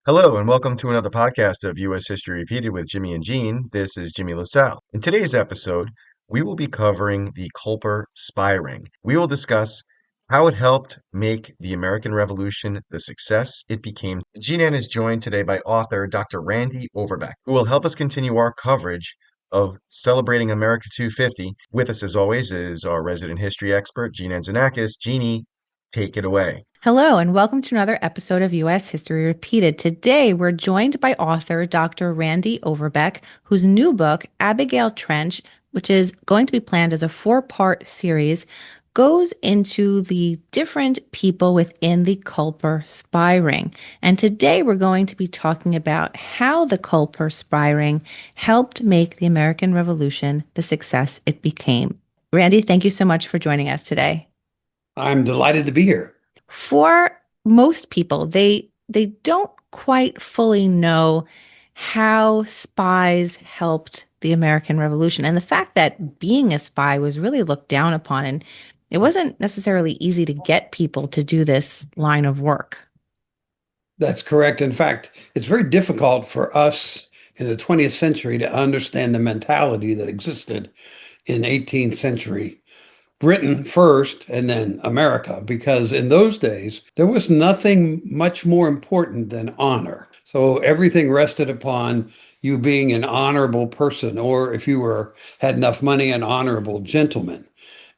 Hello, and welcome to another podcast of U.S. History Repeated with Jimmy and Jean. This is Jimmy LaSalle. In today's episode, we will be covering the Culper Spy Ring. We will discuss how it helped make the American Revolution the success it became. Jean Ann is joined today by author Dr. Randy Overbeck, who will help us continue our coverage of celebrating America 250. With us, as always, is our resident history expert, Jean Anzanakis. Jeannie, take it away. Hello, and welcome to another episode of U.S. History Repeated. Today, we're joined by author Dr. Randy Overbeck, whose new book, Abigail Trench, which is going to be planned as a four-part series, goes into the different people within the Culper spy ring. And today, we're going to be talking about how the Culper spy ring helped make the American Revolution the success it became. Randy, thank you so much for joining us today. I'm delighted to be here. For most people, they don't quite fully know how spies helped the American Revolution. And the fact that being a spy was really looked down upon, and it wasn't necessarily easy to get people to do this line of work. That's correct. In fact, it's very difficult for us in the 20th century to understand the mentality that existed in 18th century Britain first and then America, because in those days, there was nothing much more important than honor. So everything rested upon you being an honorable person, or if you had enough money, an honorable gentleman.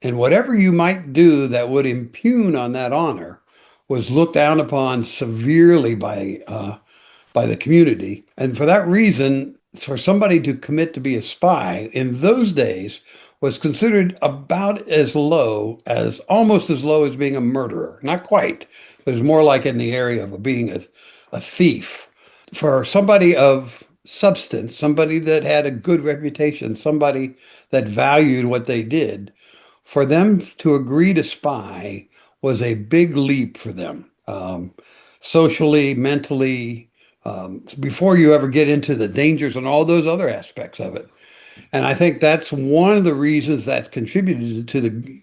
And whatever you might do that would impugn on that honor was looked down upon severely by the community. And for that reason, for somebody to commit to be a spy in those days was considered about as low as almost as low as being a murderer. Not quite, but it was more like in the area of being a thief. For somebody of substance, somebody that had a good reputation, somebody that valued what they did, for them to agree to spy was a big leap for them, socially, mentally, before you ever get into the dangers and all those other aspects of it. And I think that's one of the reasons that's contributed to the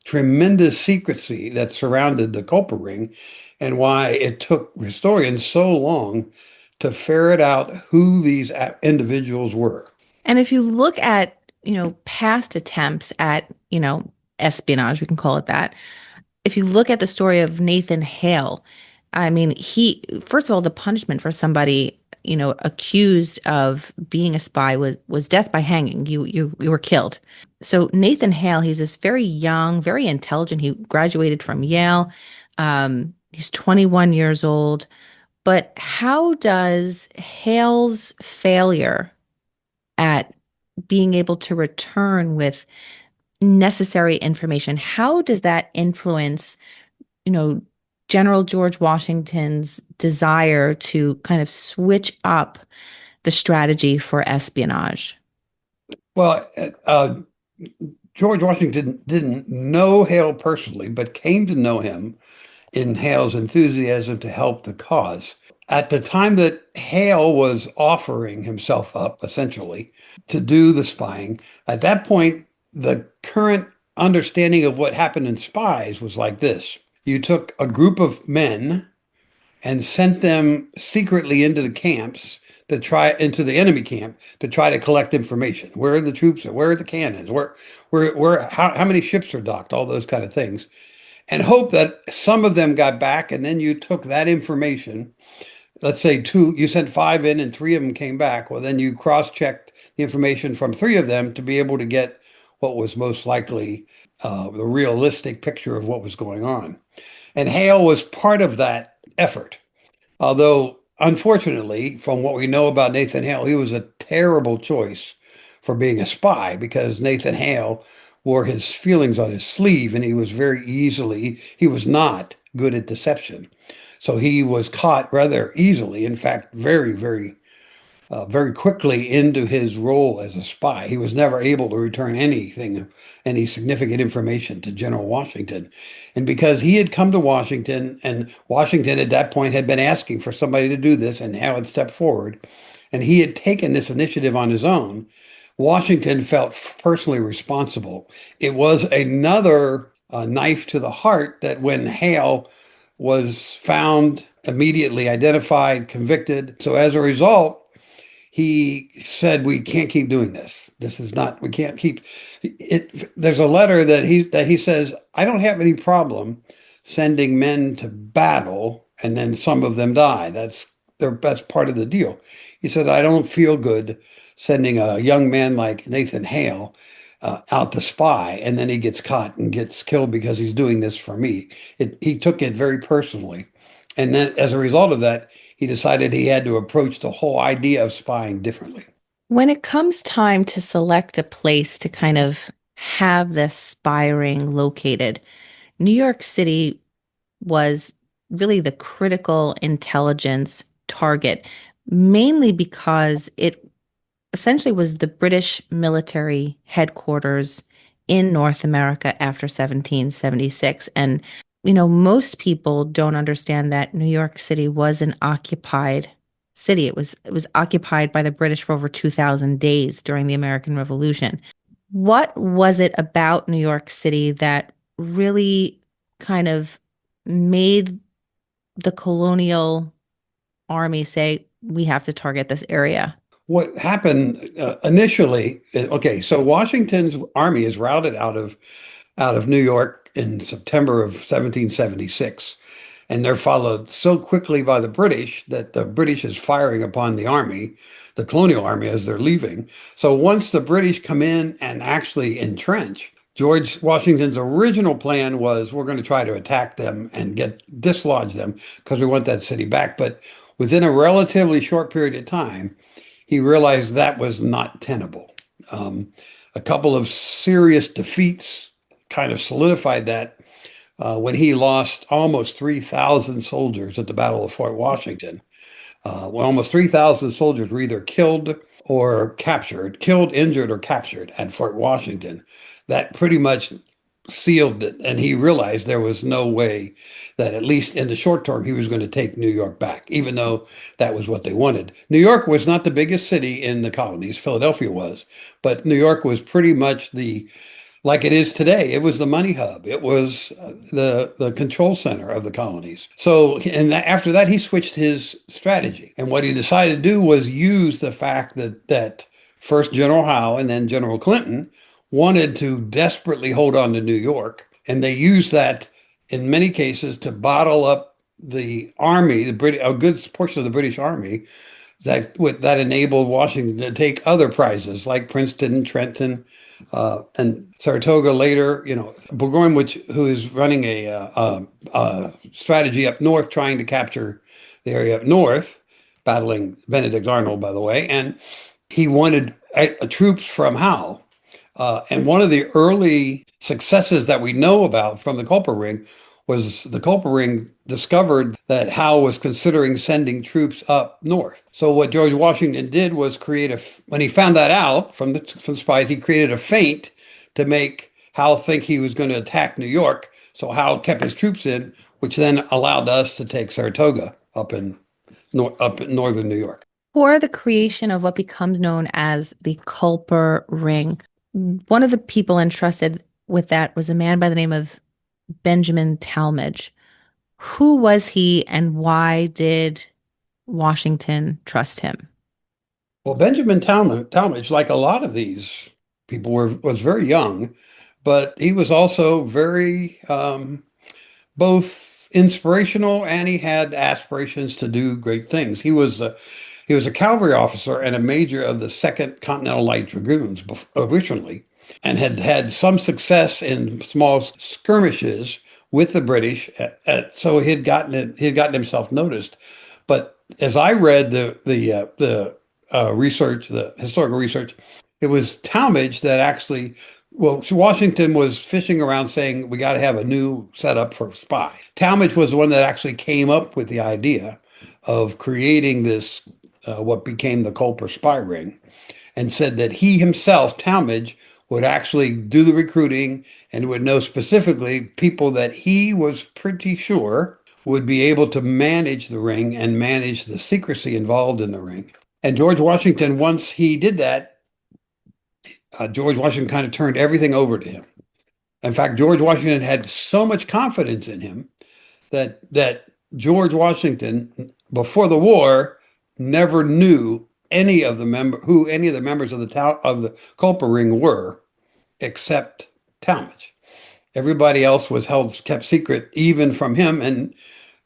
tremendous secrecy that surrounded the Culper Ring and why it took historians so long to ferret out who these individuals were. And if you look at, past attempts at, espionage, we can call it that. If you look at the story of Nathan Hale, I mean, first of all, the punishment for somebody, accused of being a spy was death by hanging. You were killed. So Nathan Hale, he's this very young, very intelligent. He graduated from Yale. He's 21 years old. But how does Hale's failure at being able to return with necessary information, how does that influence, General George Washington's desire to kind of switch up the strategy for espionage? Well, George Washington didn't know Hale personally, but came to know him in Hale's enthusiasm to help the cause. At the time that Hale was offering himself up, essentially, to do the spying, at that point, the current understanding of what happened in spies was like this. You took a group of men and sent them secretly into the camps into the enemy camp to try to collect information. Where are the troops? Where are the cannons? How many ships are docked? All those kind of things. And hope that some of them got back, and then you took that information. Let's say you sent 5 in and 3 of them came back. Well, then you cross-checked the information from 3 of them to be able to get what was most likely the realistic picture of what was going on. And Hale was part of that effort. Although, unfortunately, from what we know about Nathan Hale, he was a terrible choice for being a spy because Nathan Hale wore his feelings on his sleeve and he was not good at deception. So he was caught rather easily, in fact, very, very quickly into his role as a spy. He was never able to return any significant information to General Washington. And because he had come to Washington, and Washington at that point had been asking for somebody to do this, and Hale had stepped forward, and he had taken this initiative on his own, Washington felt personally responsible. It was another knife to the heart that when Hale was found immediately identified, convicted. So as a result, he said, "We can't keep doing this. This is not. We can't keep it." There's a letter that he says, "I don't have any problem sending men to battle, and then some of them die. That's part of the deal." He said, "I don't feel good sending a young man like Nathan Hale out to spy, and then he gets caught and gets killed because he's doing this for me." He took it very personally, and then as a result of that, he decided he had to approach the whole idea of spying differently. When it comes time to select a place to kind of have this spy ring located, New York City was really the critical intelligence target, mainly because it essentially was the British military headquarters in North America after 1776. And, most people don't understand that New York City was an occupied city. It was occupied by the British for over 2,000 days during the American Revolution. What was it about New York City that really kind of made the colonial army say, we have to target this area? What happened initially? Okay, so Washington's army is routed out of New York in September of 1776, and they're followed so quickly by the British that the British is firing upon the army, the colonial army, as they're leaving. So once the British come in and actually entrench, George Washington's original plan was, we're going to try to attack them and dislodge them because we want that city back. But within a relatively short period of time, he realized that was not tenable. Um, a couple of serious defeats kind of solidified that when he lost almost 3,000 soldiers at the Battle of Fort Washington. When almost 3,000 soldiers were either killed, injured, or captured at Fort Washington. That pretty much sealed it. And he realized there was no way that, at least in the short term, he was going to take New York back, even though that was what they wanted. New York was not the biggest city in the colonies, Philadelphia was, but New York was pretty much like it is today. It was the money hub. It was the control center of the colonies. So, and after that, he switched his strategy. And what he decided to do was use the fact that first General Howe and then General Clinton wanted to desperately hold on to New York, and they used that in many cases to bottle up the army, a good portion of the British army, that enabled Washington to take other prizes like Princeton and Trenton, and Saratoga later. Burgoyne, who is running a strategy up north, trying to capture the area up north, battling Benedict Arnold, by the way, and he wanted troops from Howe. And one of the early successes that we know about from the Culper Ring was the Culper Ring discovered that Howe was considering sending troops up north. So what George Washington did was when he found that out from spies, he created a feint to make Howe think he was going to attack New York. So Howe kept his troops in, which then allowed us to take Saratoga up in northern New York. For the creation of what becomes known as the Culper Ring, one of the people entrusted with that was a man by the name of Benjamin Talmadge. Who was he and why did Washington trust him? Well, Benjamin Talmadge, like a lot of these people, was very young, but he was also very both inspirational, and he had aspirations to do great things. He was a cavalry officer and a major of the Second Continental Light Dragoons originally, and had had some success in small skirmishes with the British. So he had gotten himself noticed. But as I read the research, the historical research, it was Talmadge that actually. Well, Washington was fishing around saying we got to have a new setup for spy. Talmadge was the one that actually came up with the idea of creating this, what became the Culper spy ring, and said that he himself, Talmadge, would actually do the recruiting and would know specifically people that he was pretty sure would be able to manage the ring and manage the secrecy involved in the ring. And George Washington, once he did that, George Washington kind of turned everything over to him. In fact, George Washington had so much confidence in him that George Washington, before the war, never knew any of the members of the town of the Culper Ring were, except Talmadge. Everybody else was held kept secret, even from him. And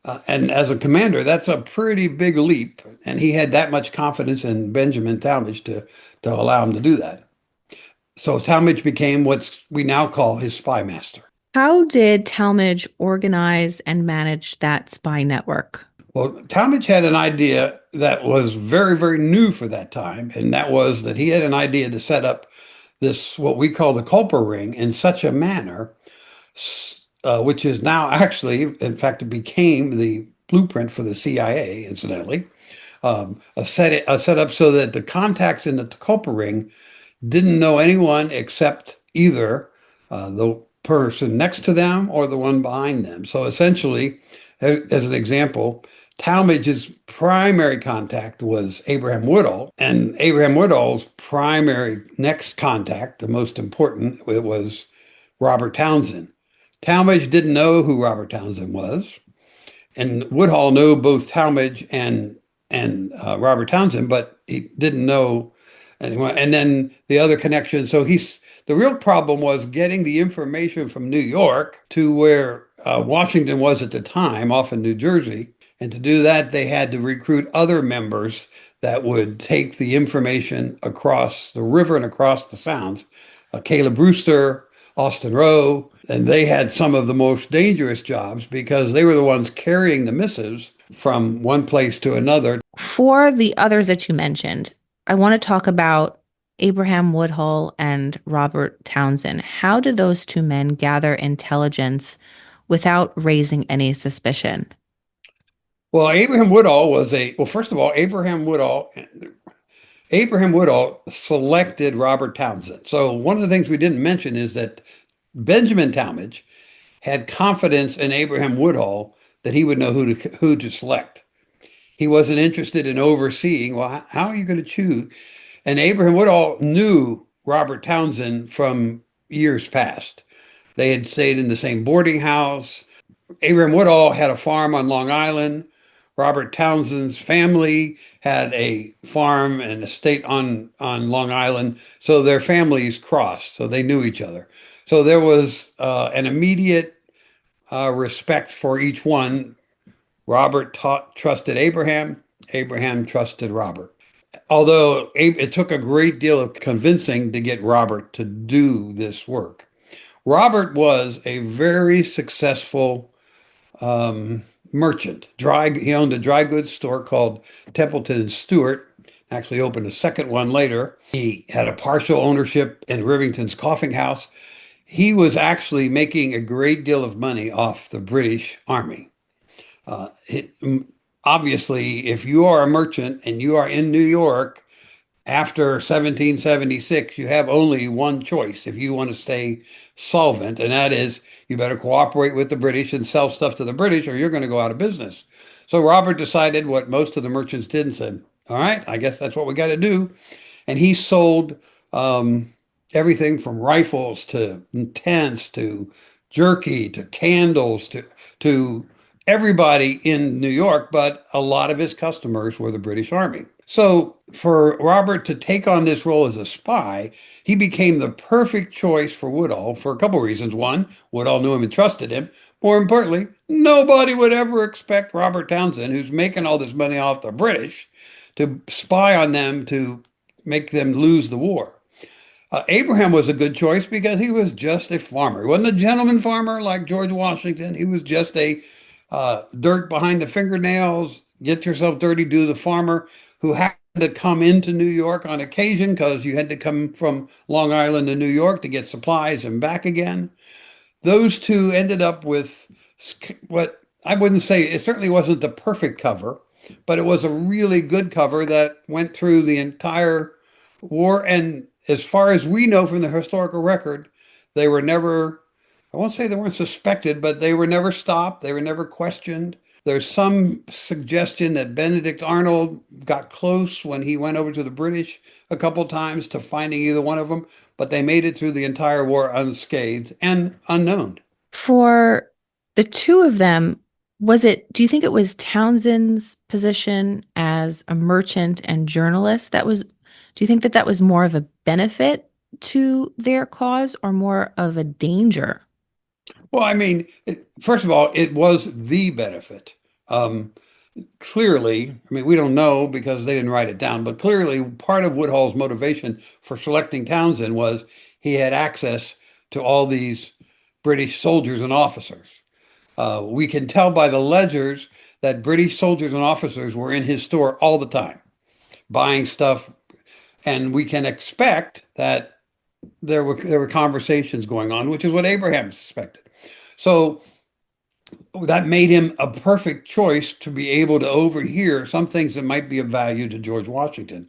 as a commander, that's a pretty big leap. And he had that much confidence in Benjamin Talmadge to allow him to do that. So Talmadge became what we now call his spy master. How did Talmadge organize and manage that spy network? Well, Talmadge had an idea that was very, very new for that time, and that was that he had an idea to set up this, what we call the Culper Ring, in such a manner, which is now actually, in fact, it became the blueprint for the CIA, incidentally, a setup so that the contacts in the Culper Ring didn't know anyone except either the person next to them or the one behind them. So essentially, as an example, Talmadge's primary contact was Abraham Woodhull, and Abraham Woodhull's primary next contact, the most important, it was Robert Townsend. Talmadge didn't know who Robert Townsend was, and Woodhull knew both Talmadge and Robert Townsend, but he didn't know anyone. And then the other connection. So the real problem was getting the information from New York to where Washington was at the time, off in New Jersey. And to do that, they had to recruit other members that would take the information across the river and across the Sounds. Caleb Brewster, Austin Rowe, and they had some of the most dangerous jobs because they were the ones carrying the missives from one place to another. For the others that you mentioned, I want to talk about Abraham Woodhull and Robert Townsend. How did those two men gather intelligence without raising any suspicion? Well, first of all, Abraham Woodhull selected Robert Townsend. So one of the things we didn't mention is that Benjamin Talmadge had confidence in Abraham Woodhull that he would know who to select. He wasn't interested in overseeing, well, how are you going to choose? And Abraham Woodhull knew Robert Townsend from years past. They had stayed in the same boarding house. Abraham Woodhull had a farm on Long Island. Robert Townsend's family had a farm and estate on Long Island. So their families crossed, so they knew each other. So there was an immediate respect for each one. Trusted Abraham. Abraham trusted Robert. Although it took a great deal of convincing to get Robert to do this work. Robert was a very successful merchant. He owned a dry goods store called Templeton and Stewart. Actually opened a second one later. He had a partial ownership in Rivington's Coffee House. He was actually making a great deal of money off the British Army. Uh, it, Obviously, if you are a merchant and you are in New York after 1776, you have only one choice if you want to stay solvent, and that is you better cooperate with the British and sell stuff to the British, or you're going to go out of business. So Robert decided what most of the merchants did and said, all right, I guess that's what we got to do. And he sold everything from rifles to tents to jerky to candles to everybody in New York, but a lot of his customers were the British Army. So for Robert to take on this role as a spy, he became the perfect choice for Woodhull for a couple of reasons. One, Woodhull knew him and trusted him. More importantly, nobody would ever expect Robert Townsend, who's making all this money off the British, to spy on them to make them lose the war. Abraham was a good choice because he was just a farmer. He wasn't a gentleman farmer like George Washington. He was just a dirt behind the fingernails, get yourself dirty, do the farmer who had to come into New York on occasion because you had to come from Long Island to New York to get supplies and back again. Those two ended up with what I wouldn't say, it certainly wasn't the perfect cover, but it was a really good cover that went through the entire war. And as far as we know from the historical record, they were never, I won't say they weren't suspected, but they were never stopped. They were never questioned. There's some suggestion that Benedict Arnold got close when he went over to the British a couple times to finding either one of them, but they made it through the entire war unscathed and unknown. For the two of them, do you think it was Townsend's position as a merchant and journalist do you think that that was more of a benefit to their cause or more of a danger? Well, I mean, first of all, it was the benefit. Um, Clearly, I mean, we don't know because they didn't write it down, but clearly part of Woodhull's motivation for selecting Townsend was he had access to all these British soldiers and officers. We can tell by the ledgers that British soldiers and officers were in his store all the time, buying stuff, and we can expect that there were conversations going on, which is what Abraham suspected. So that made him a perfect choice to be able to overhear some things that might be of value to George Washington.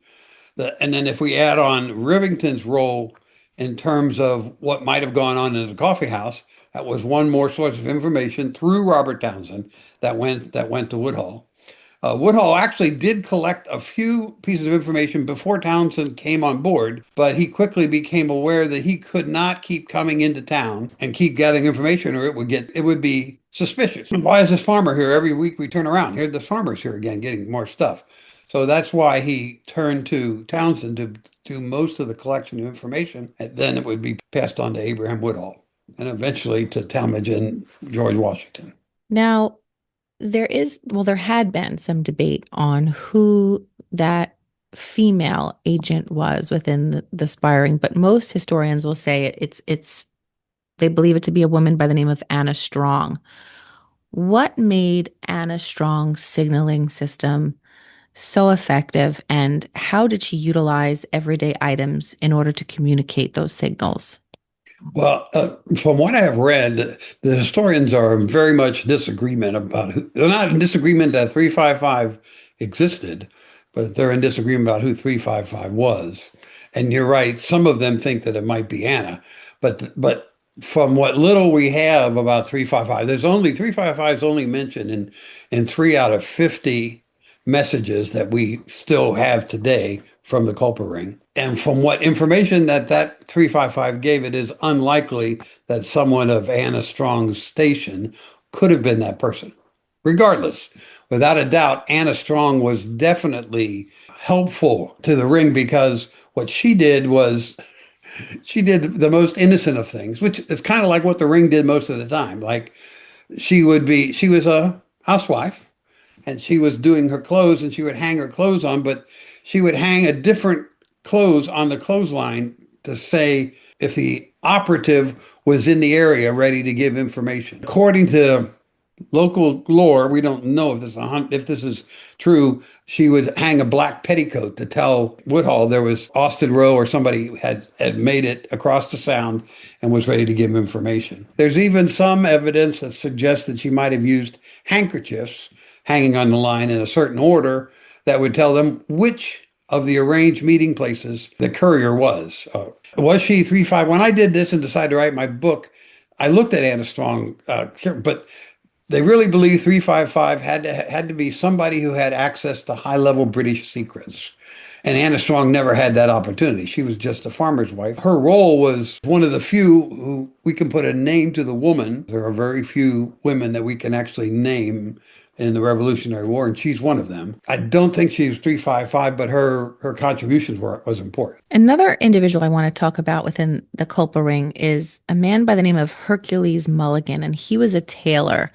And then if we add on Rivington's role in terms of what might have gone on in the coffee house, that was one more source of information through Robert Townsend that went to Woodhull. Woodhull actually did collect a few pieces of information before Townsend came on board, but he quickly became aware that he could not keep coming into town and keep gathering information, or it would be suspicious. Why is this farmer here every week? We turn around here, this farmer's here again, getting more stuff. So that's why he turned to Townsend to do most of the collection of information, and then it would be passed on to Abraham Woodhull, and eventually to Talmadge and George Washington. Now, there had been some debate on who that female agent was within the spiring, but most historians will say they believe it to be a woman by the name of Anna Strong. What made Anna Strong's signaling system so effective, and how did she utilize everyday items in order to communicate those signals? Well, from what I have read, the historians are very much disagreement about they're not in disagreement that 355 existed, but they're in disagreement about who 355 was. And you're right, some of them think that it might be Anna, but from what little we have about 355, there's only 355 is only mentioned in 3 out of 50 messages that we still have today from the Culper Ring. And from what information that 355 gave, it is unlikely that someone of Anna Strong's station could have been that person. Regardless, without a doubt, Anna Strong was definitely helpful to the ring because what she did was she did the most innocent of things, which is kind of like what the ring did most of the time. Like she was a housewife and she was doing her clothes and she would hang her clothes on, but she would hang a different clothes on the clothesline to say if the operative was in the area ready to give information. According to local lore, we don't know if this is true. She would hang a black petticoat to tell Woodhull there was Austin Rowe or somebody had made it across the sound and was ready to give information. There's even some evidence that suggests that she might have used handkerchiefs hanging on the line in a certain order that would tell them which of the arranged meeting places the courier was. Was she 3-5? When I did this and decided to write my book, I looked at Anna Strong, but they really believe 355 had to be somebody who had access to high-level British secrets. And Anna Strong never had that opportunity. She was just a farmer's wife. Her role was one of the few who we can put a name to the woman. There are very few women that we can actually name in the Revolutionary War, and she's one of them. I don't think she was 355, but her contributions was important. Another individual I want to talk about within the Culper Ring is a man by the name of Hercules Mulligan, and he was a tailor.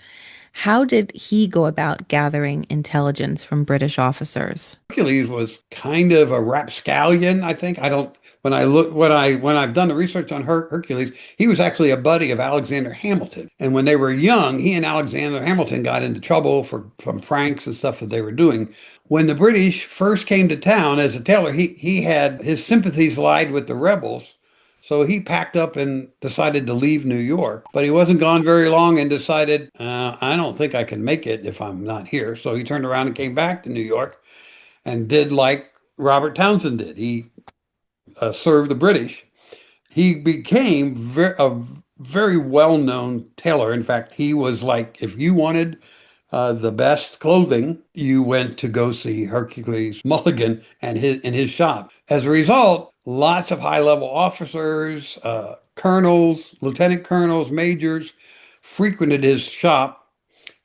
How did he go about gathering intelligence from British officers? Hercules was kind of a rapscallion, I think. I don't when I've done the research on Hercules, he was actually a buddy of Alexander Hamilton. And when they were young, he and Alexander Hamilton got into trouble from pranks and stuff that they were doing. When the British first came to town as a tailor, he had his sympathies lied with the rebels. So he packed up and decided to leave New York, but he wasn't gone very long and decided, I don't think I can make it if I'm not here. So he turned around and came back to New York and did like Robert Townsend did. He served the British. He became a very well-known tailor. In fact, he was like, if you wanted the best clothing, you went to go see Hercules Mulligan and in his shop. As a result, lots of high-level officers, colonels, lieutenant colonels, majors frequented his shop.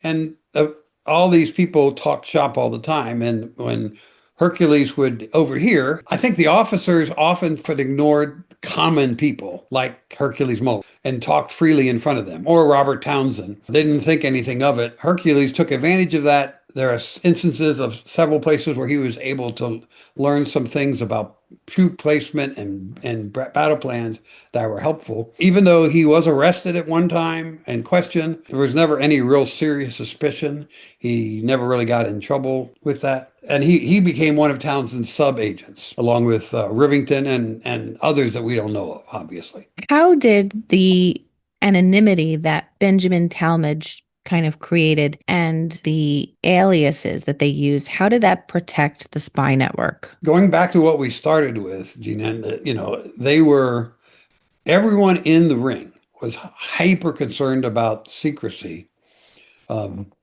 And uh, all these people talk shop all the time. And when Hercules would overhear, I think the officers often could ignore common people like Hercules Mole and talked freely in front of them, or Robert Townsend. They didn't think anything of it. Hercules took advantage of that. There are instances of several places where he was able to learn some things about troop placement and battle plans that were helpful. Even though he was arrested at one time and questioned, there was never any real serious suspicion. He never really got in trouble with that. And he became one of Townsend's sub-agents, along with Rivington and others that we don't know of, obviously. How did the anonymity that Benjamin Talmadge kind of created and the aliases that they used, how did that protect the spy network? Going back to what we started with, Gina, they were, everyone in the ring was hyper concerned about secrecy.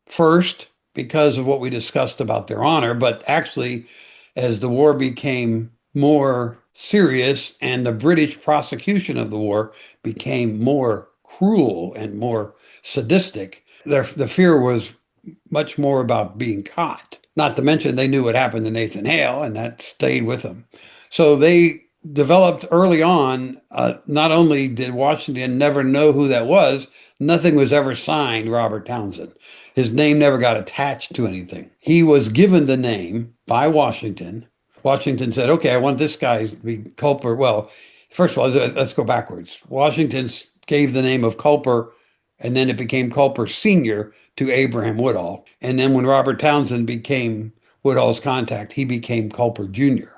First, because of what we discussed about their honor, but actually, as the war became more serious and the British prosecution of the war became more cruel and more sadistic, the fear was much more about being caught. Not to mention they knew what happened to Nathan Hale, and that stayed with them. So they developed early on. Not only did Washington never know who that was, nothing was ever signed Robert Townsend. His name never got attached to anything. He was given the name by Washington. Washington said, okay, I want this guy to be Culper. Well, first of all, let's go backwards. Washington gave the name of Culper, and then it became Culper Sr. to Abraham Woodall. And then when Robert Townsend became Woodall's contact, he became Culper Jr.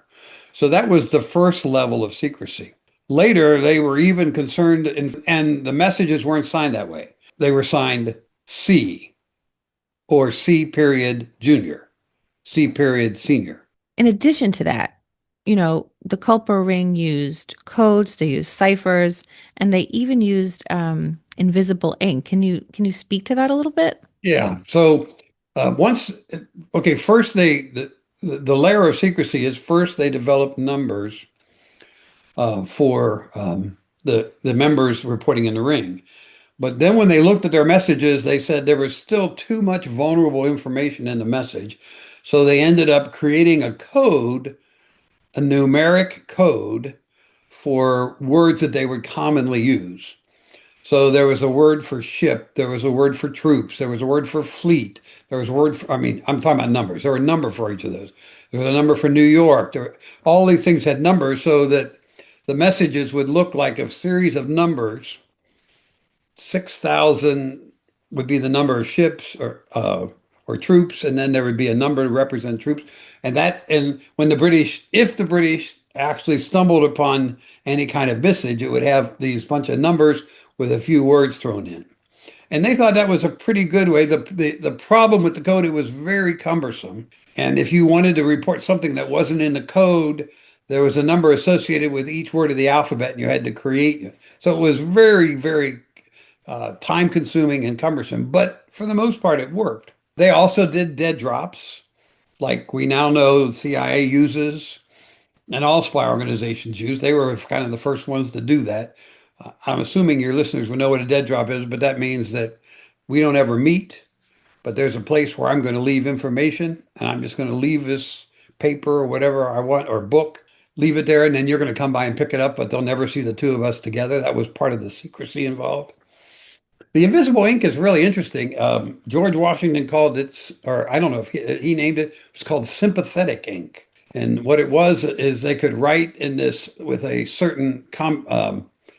So that was the first level of secrecy. Later, they were even concerned, and the messages weren't signed that way. They were signed C or C period junior, C period senior. In addition to that, the Culper Ring used codes, they used ciphers, and they even used invisible ink. Can you speak to that a little bit? Yeah. So once, okay, first the layer of secrecy is first they developed numbers for the members reporting in the ring. But then when they looked at their messages, they said there was still too much vulnerable information in the message. So they ended up creating a code, a numeric code for words that they would commonly use. So there was a word for ship, there was a word for troops, there was a word for fleet, there was a word for, I mean, I'm talking about numbers. There were a number for each of those. There was a number for New York. All these things had numbers so that the messages would look like a series of numbers. 6,000 would be the number of ships or troops, and then there would be a number to represent troops. And when if the British actually stumbled upon any kind of message, it would have these bunch of numbers with a few words thrown in. And they thought that was a pretty good way. The problem with the code, it was very cumbersome. And if you wanted to report something that wasn't in the code, there was a number associated with each word of the alphabet, and you had to create it. So it was very, very time consuming and cumbersome, but for the most part, it worked. They also did dead drops, like we now know the CIA uses and all spy organizations use. They were kind of the first ones to do that. I'm assuming your listeners will know what a dead drop is, but that means that we don't ever meet, but there's a place where I'm going to leave information and I'm just going to leave this paper or whatever I want or book, leave it there, and then you're going to come by and pick it up, but they'll never see the two of us together. That was part of the secrecy involved. The invisible ink is really interesting. George Washington called it, or I don't know if he named it, it's called sympathetic ink. And what it was is they could write in this with a certain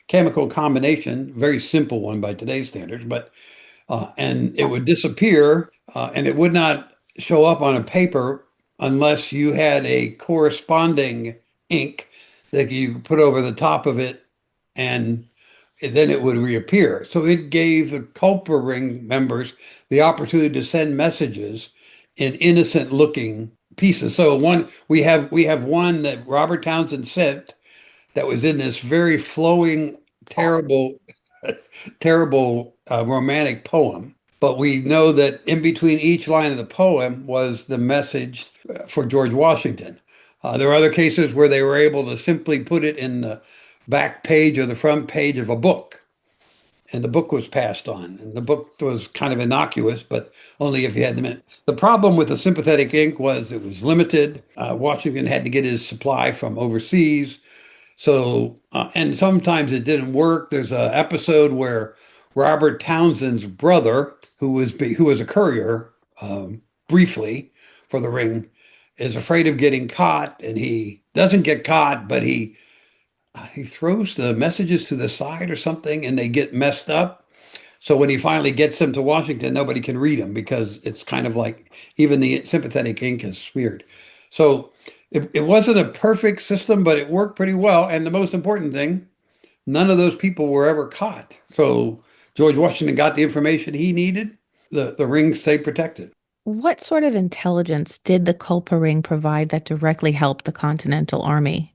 chemical combination, very simple one by today's standards, but and it would disappear and it would not show up on a paper unless you had a corresponding ink that you put over the top of it and then it would reappear. So it gave the Culper Ring members the opportunity to send messages in innocent looking pieces. So we have one that Robert Townsend sent that was in this very flowing, terrible, terrible romantic poem. But we know that in between each line of the poem was the message for George Washington. There are other cases where they were able to simply put it in the back page or the front page of a book. and the book was passed on. And the book was kind of innocuous, but only if you had the mint. The problem with the sympathetic ink was it was limited. Washington had to get his supply from overseas. So, and sometimes it didn't work. There's an episode where Robert Townsend's brother, who was a courier, briefly for the Ring, is afraid of getting caught, and he doesn't get caught, but he throws the messages to the side or something, and they get messed up. So when he finally gets them to Washington, nobody can read them because it's kind of like even the sympathetic ink is smeared. So it wasn't a perfect system, but it worked pretty well. And the most important thing, none of those people were ever caught. So George Washington got the information he needed. The Ring stayed protected. What sort of intelligence did the Culper Ring provide that directly helped the Continental Army?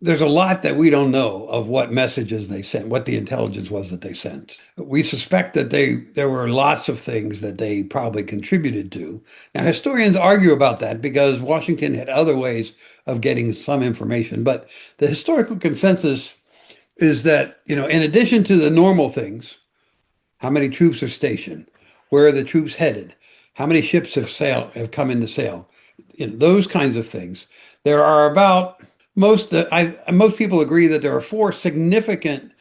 There's a lot that we don't know of what messages they sent, what the intelligence was that they sent. We suspect that there were lots of things that they probably contributed to. Now, historians argue about that because Washington had other ways of getting some information, but the historical consensus is that, in addition to the normal things, how many troops are stationed, where are the troops headed, how many ships have come into sail, those kinds of things. There are about most people agree that there are four significant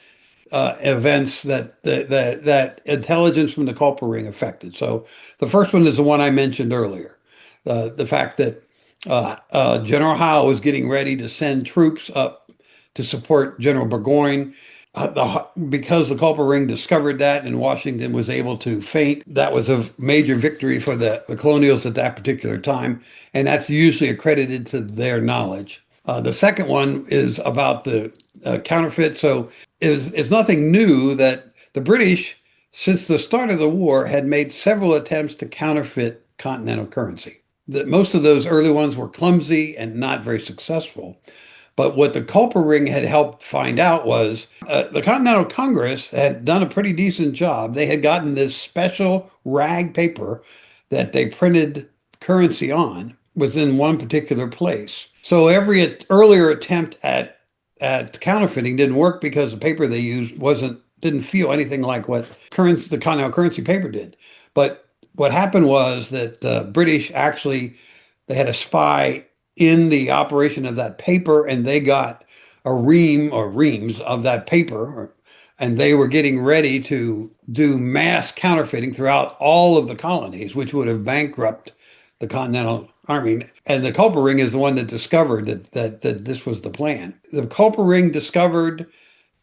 events that intelligence from the Culper Ring affected. So the first one is the one I mentioned earlier, the fact that General Howe was getting ready to send troops up to support General Burgoyne. Because the Culper Ring discovered that and Washington was able to feint, that was a major victory for the colonials at that particular time, and that's usually accredited to their knowledge. The second one is about the counterfeit. So it's nothing new that the British, since the start of the war, had made several attempts to counterfeit continental currency. Most of those early ones were clumsy and not very successful. But what the Culper Ring had helped find out was the Continental Congress had done a pretty decent job. They had gotten this special rag paper that they printed currency on was in one particular place. So every earlier attempt at counterfeiting didn't work because the paper they used didn't feel anything like what the continental currency paper did. But what happened was that the British actually they had a spy in the operation of that paper, and they got a ream or reams of that paper, and they were getting ready to do mass counterfeiting throughout all of the colonies, which would have bankrupted the Continental Army. And the Culper Ring is the one that discovered that this was the plan. The Culper Ring discovered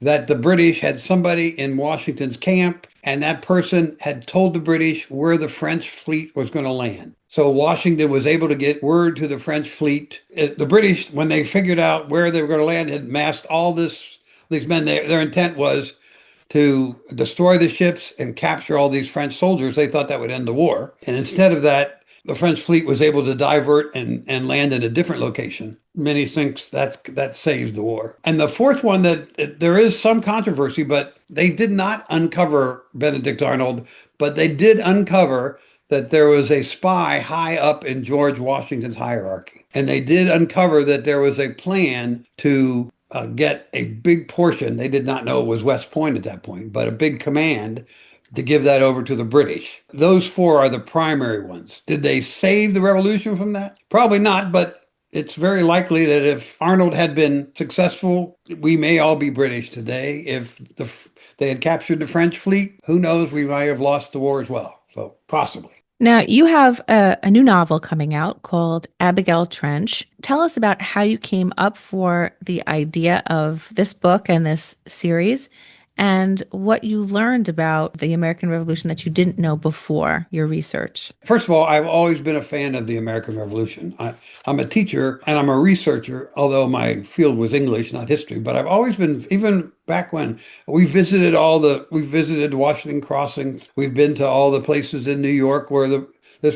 that the British had somebody in Washington's camp, and that person had told the British where the French fleet was going to land. So Washington was able to get word to the French fleet. The British, when they figured out where they were going to land, had massed all these men. Their intent was to destroy the ships and capture all these French soldiers. They thought that would end the war. And instead of that, the French fleet was able to divert and land in a different location. Many think that saved the war. And the fourth one that there is some controversy, but they did not uncover Benedict Arnold, but they did uncover that there was a spy high up in George Washington's hierarchy. And they did uncover that there was a plan to get a big portion. They did not know it was West Point at that point, but a big command to give that over to the British. Those four are the primary ones. Did they save the revolution from that? Probably not, but it's very likely that if Arnold had been successful, we may all be British today. If they had captured the French fleet, who knows, we might have lost the war as well. So possibly. Now, you have a new novel coming out called Abigail Trench. Tell us about how you came up for the idea of this book and this series, and what you learned about the American Revolution that you didn't know before your research. First of all, I've always been a fan of the American Revolution. I'm a teacher and I'm a researcher, although my field was English, not history. But I've always been, even back when we visited Washington Crossing, we've been to all the places in New York where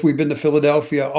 we've been to Philadelphia.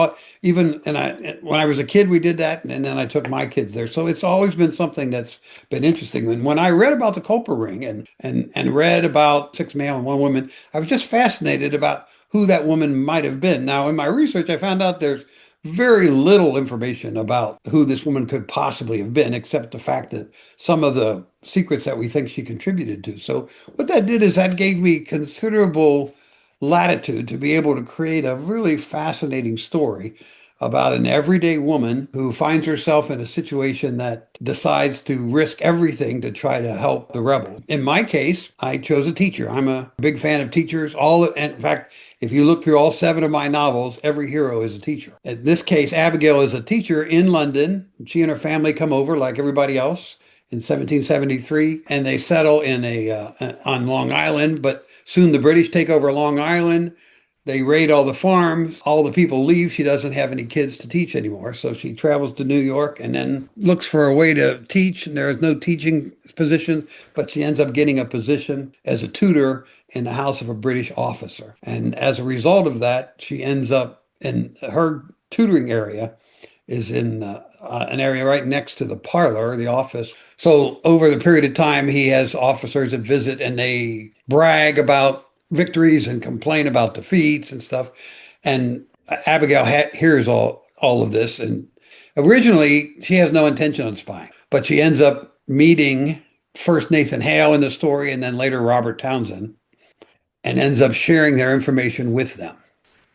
When I was a kid, we did that, and then I took my kids there. So it's always been something that's been interesting. And when I read about the Culper Ring and read about 6 male and 1 woman, I was just fascinated about who that woman might have been. Now, in my research, I found out there's very little information about who this woman could possibly have been, except the fact that some of the secrets that we think she contributed to. So what that did is that gave me considerable latitude to be able to create a really fascinating story about an everyday woman who finds herself in a situation that decides to risk everything to try to help the rebel. In my case, I chose a teacher. I'm a big fan of teachers. In fact, if you look through all 7 of my novels, every hero is a teacher. In this case, Abigail is a teacher in London. She and her family come over like everybody else in 1773, and they settle in on Long Island. But soon the British take over Long Island. They raid all the farms. All the people leave. She doesn't have any kids to teach anymore. So she travels to New York and then looks for a way to teach. And there is no teaching position, but she ends up getting a position as a tutor in the house of a British officer. And as a result of that, she ends up in her tutoring area is in an area right next to the parlor, the office. So over the period of time, he has officers that visit and they brag about victories and complain about defeats and stuff. And Abigail hears all of this. And originally, she has no intention on spying, but she ends up meeting first Nathan Hale in the story and then later Robert Townsend and ends up sharing their information with them.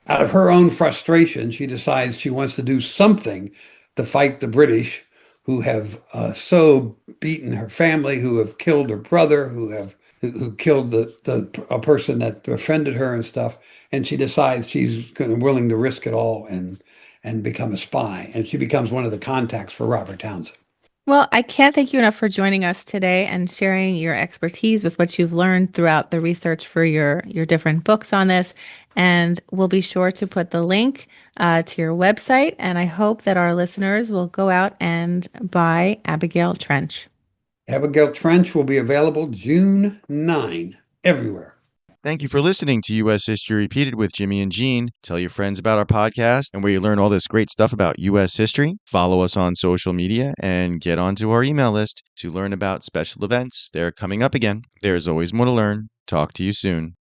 Out of her own frustration, she decides she wants to do something to fight the British who have so beaten her family, who have killed her brother, who killed a person that befriended her and stuff. And she decides she's willing to risk it all and become a spy. And she becomes one of the contacts for Robert Townsend. Well, I can't thank you enough for joining us today and sharing your expertise with what you've learned throughout the research for your different books on this. And we'll be sure to put the link to your website. And I hope that our listeners will go out and buy Abigail Trench. Abigail Trench will be available June 9 everywhere. Thank you for listening to U.S. History Repeated with Jimmy and Jean. Tell your friends about our podcast and where you learn all this great stuff about U.S. history. Follow us on social media and get onto our email list to learn about special events. They're coming up again. There's always more to learn. Talk to you soon.